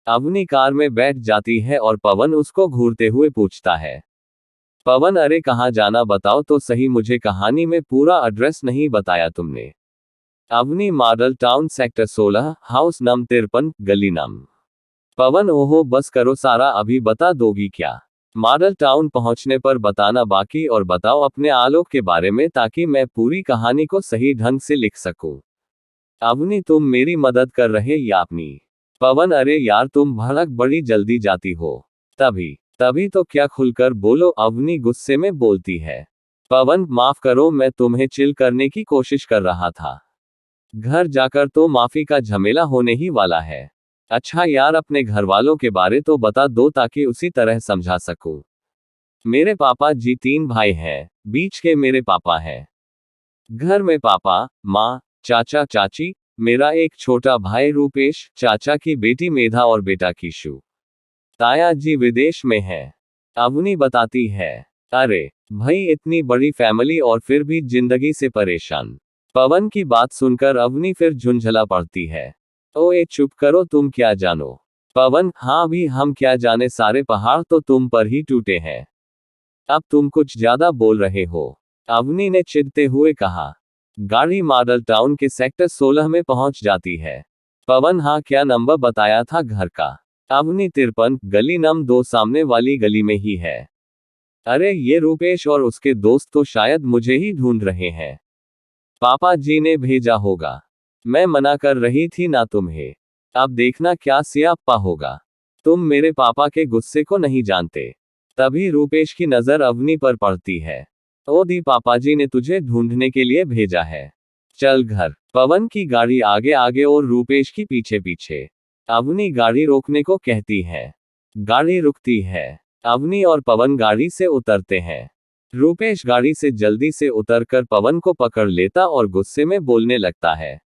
Avani car में बैठ जाती है और पवन उसको घूरते हुए पूछता है। पवन, अरे कहाँ जाना बताओ तो सही, मुझे कहानी में पूरा एड्रेस नहीं बताया तुमने। Avni, Model Town sector 16, house number 53, गली नंबर। पवन, ओहो बस करो सारा, अभी बता दोगी क्या? मॉडल टाउन पहुंचने पर बताना बाकी, और बताओ अपने आलोक के बारे में ताकि मैं पूरी कहानी को सही ढंग से लिख सकूं। अवनी, तुम मेरी मदद कर रहे या अपनी? पवन, अरे यार तुम भड़क बड़ी जल्दी जाती हो। तभी तभी तो क्या, खुलकर बोलो, अवनी गुस्से में बोलती है। पवन, माफ करो, मैं तुम्हें चिल करने की कोशिश कर रहा था। घर जाकर तो माफी का झमेला होने ही वाला है। अच्छा यार, अपने घर वालों के बारे तो बता दो ताकि उसी तरह समझा सकूं। मेरे पापा जी 3 भाई हैं, बीच के मेरे पापा हैं। घर में पापा, माँ, चाचा चाची, मेरा एक छोटा भाई रूपेश, चाचा की बेटी मेधा और बेटा किशु। ताया जी विदेश में है। अवनी बताती है। अरे भाई, इतनी बड़ी फैमिली और फिर भी जिंदगी से परेशान। पवन की बात सुनकर अवनी फिर झुंझला पड़ती है। ओए चुप करो, तुम क्या जानो? पवन, हाँ भी हम क्या जाने, सारे पहाड़ तो तुम पर ही टूटे हैं। अब तुम कुछ ज्यादा बोल रहे हो, अवनी ने चिढ़ते हुए कहा। गाड़ी मॉडल टाउन के सेक्टर 16 में पहुंच जाती है। पवन, हाँ क्या नंबर बताया था घर का? अवनी, 53, गली नंबर 2, सामने वाली गली में ही है। अरे ये रूपेश और उसके दोस्त तो शायद मुझे ही ढूंढ रहे हैं। पापा जी ने भेजा होगा। मैं मना कर रही थी ना तुम्हें। अब देखना क्या सियाप्पा होगा। तुम मेरे पापा के गुस्से को नहीं जानते। तभी रूपेश की नजर अवनी पर पड़ती है। ओ दी, पापा जी ने तुझे ढूंढने के लिए भेजा है। चल घर। पवन की गाड़ी आगे आगे और रूपेश की पीछे पीछे। अवनी गाड़ी रोकने को कहती है। गाड़ी रुकती है। अवनी और पवन गाड़ी से उतरते हैं। रूपेश गाड़ी से जल्दी से उतरकर पवन को पकड़ लेता और गुस्से में बोलने लगता है।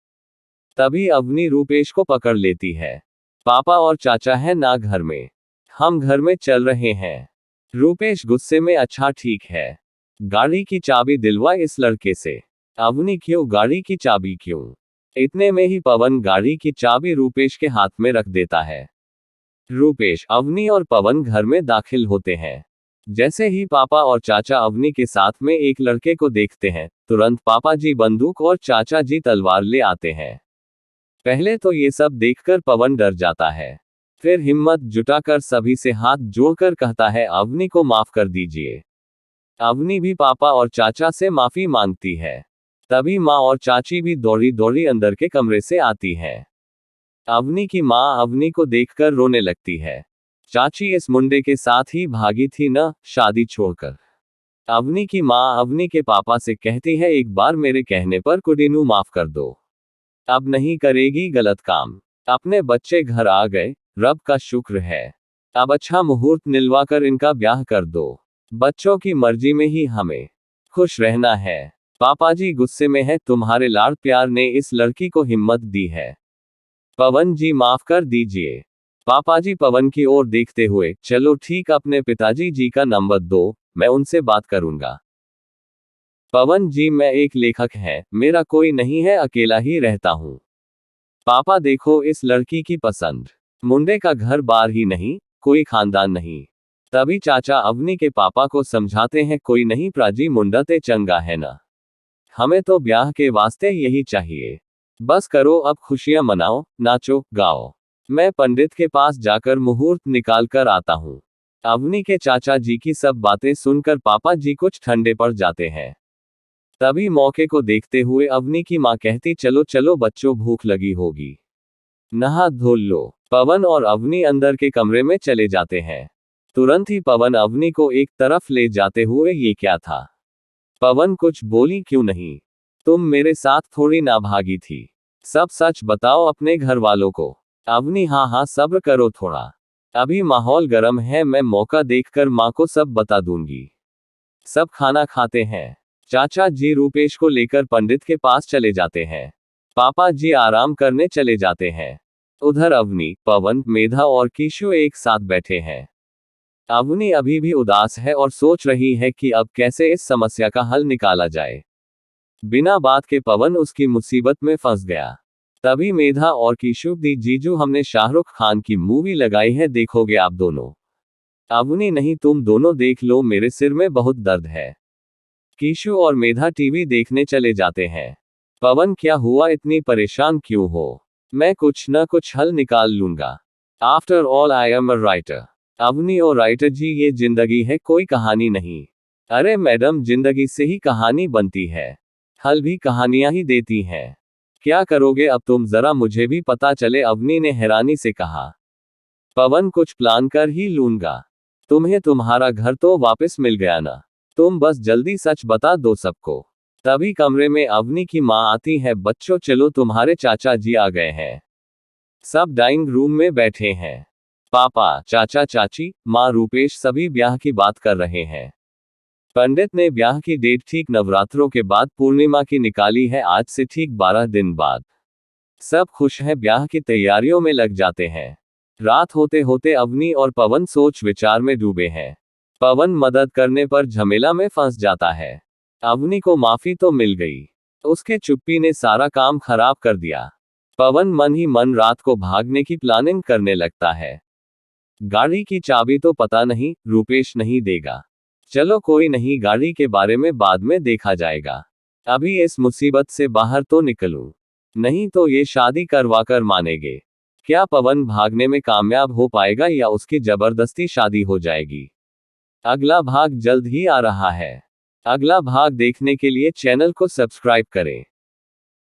तभी अवनी रूपेश को पकड़ लेती है। पापा और चाचा है ना घर में, हम घर में चल रहे हैं। रूपेश गुस्से में, अच्छा ठीक है, गाड़ी की चाबी दिलवा इस लड़के से। अवनी, क्यों, गाड़ी की चाबी क्यों? इतने में ही पवन गाड़ी की चाबी रूपेश के हाथ में रख देता है। रूपेश, अवनी और पवन घर में दाखिल होते हैं। जैसे ही पापा और चाचा अवनी के साथ में एक लड़के को देखते हैं, तुरंत पापा जी बंदूक और चाचा जी तलवार ले आते हैं। पहले तो ये सब देखकर पवन डर जाता है, फिर हिम्मत जुटाकर सभी से हाथ जोड़कर कहता है, अवनी को माफ कर दीजिए। अवनी भी पापा और चाचा से माफी मांगती है। तभी माँ और चाची भी दौड़ी दौड़ी अंदर के कमरे से आती है। अवनी की माँ अवनी को देखकर रोने लगती है। चाची, इस मुंडे के साथ ही भागी थी न, शादी छोड़कर। अवनी की माँ अवनी के पापा से कहती है, एक बार मेरे कहने पर कुडीनू माफ कर दो, अब नहीं करेगी गलत काम। अपने बच्चे घर आ गए, रब का शुक्र है। अब अच्छा मुहूर्त निलवाकर इनका ब्याह कर दो। बच्चों की मर्जी में ही हमें खुश रहना है। पापाजी गुस्से में है, तुम्हारे लाड़ प्यार ने इस लड़की को हिम्मत दी है। पवन जी माफ कर दीजिए। पापाजी पवन की ओर देखते हुए, चलो ठीक, अपने पिताजी जी का नंबर दो, मैं उनसे बात करूंगा। पवन जी, मैं एक लेखक है, मेरा कोई नहीं है, अकेला ही रहता हूँ। पापा देखो इस लड़की की पसंद, मुंडे का घर बार ही नहीं, कोई खानदान नहीं। तभी चाचा अवनी के पापा को समझाते हैं, कोई नहीं प्राजी, मुंडा ते चंगा है ना, हमें तो ब्याह के वास्ते यही चाहिए। बस करो अब, खुशियां मनाओ, नाचो गाओ। मैं पंडित के पास जाकर मुहूर्त निकाल कर आता हूँ। अवनी के चाचा जी की सब बातें सुनकर पापा जी कुछ ठंडे पड़ जाते हैं। तभी मौके को देखते हुए अवनी की माँ कहती, चलो चलो बच्चों, भूख लगी होगी, नहा धो लो। पवन और अवनी अंदर के कमरे में चले जाते हैं। तुरंत ही पवन अवनी को एक तरफ ले जाते हुए, ये क्या था? पवन, कुछ बोली क्यों नहीं? तुम मेरे साथ थोड़ी ना भागी थी, सब सच बताओ अपने घर वालों को। अवनी, हाँ हाँ सब्र करो थोड़ा, अभी माहौल गर्म है, मैं मौका देखकर माँ को सब बता दूंगी। सब खाना खाते हैं। चाचा जी रूपेश को लेकर पंडित के पास चले जाते हैं। पापा जी आराम करने चले जाते हैं। उधर अवनी, पवन, मेधा और किशु एक साथ बैठे हैं। अवनी अभी भी उदास है और सोच रही है कि अब कैसे इस समस्या का हल निकाला जाए। बिना बात के पवन उसकी मुसीबत में फंस गया। तभी मेधा और कीशु दी जीजू हमने शाहरुख खान की मूवी लगाई है, देखोगे आप दोनों? अवनी नहीं, तुम दोनों देख लो, मेरे सिर में बहुत दर्द है। कीशु और मेधा टीवी देखने चले जाते हैं। पवन क्या हुआ, इतनी परेशान क्यों हो? मैं कुछ न कुछ हल निकाल लूंगा। After all I am a writer. Avni और राइटर जी, ये जिंदगी है, कोई कहानी नहीं। अरे मैडम, जिंदगी से ही कहानी बनती है। हल भी कहानियां ही देती हैं। क्या करोगे अब तुम, जरा मुझे भी पता चले, अवनी ने हैरानी से कहा। पवन कुछ प्लान कर ही लूंगा। तुम्हें तुम्हारा घर तो वापस मिल गया ना? तुम बस जल्दी सच बता दो सबको। तभी कमरे में अवनी की माँ आती है। बच्चों चलो, तुम्हारे चाचा जी आ गए हैं। सब डाइनिंग रूम में बैठे हैं। पापा, चाचा चाची, माँ, रूपेश सभी ब्याह की बात कर रहे हैं। पंडित ने ब्याह की डेट ठीक नवरात्रों के बाद पूर्णिमा की निकाली है, आज से ठीक 12 दिन बाद। सब खुश हैं, ब्याह की तैयारियों में लग जाते हैं। रात होते होते अवनी और पवन सोच विचार में डूबे हैं। पवन मदद करने पर झमेला में फंस जाता है। अवनी को माफी तो मिल गई, उसके चुप्पी ने सारा काम खराब कर दिया। पवन मन ही मन रात को भागने की प्लानिंग करने लगता है। गाड़ी की चाबी तो पता नहीं रूपेश नहीं देगा। चलो कोई नहीं, गाड़ी के बारे में बाद में देखा जाएगा। अभी इस मुसीबत से बाहर तो निकलूं, नहीं तो ये शादी करवाकर मानेंगे। क्या पवन भागने में कामयाब हो पाएगा या उसकी जबरदस्ती शादी हो जाएगी? अगला भाग जल्द ही आ रहा है। अगला भाग देखने के लिए चैनल को सब्सक्राइब करें।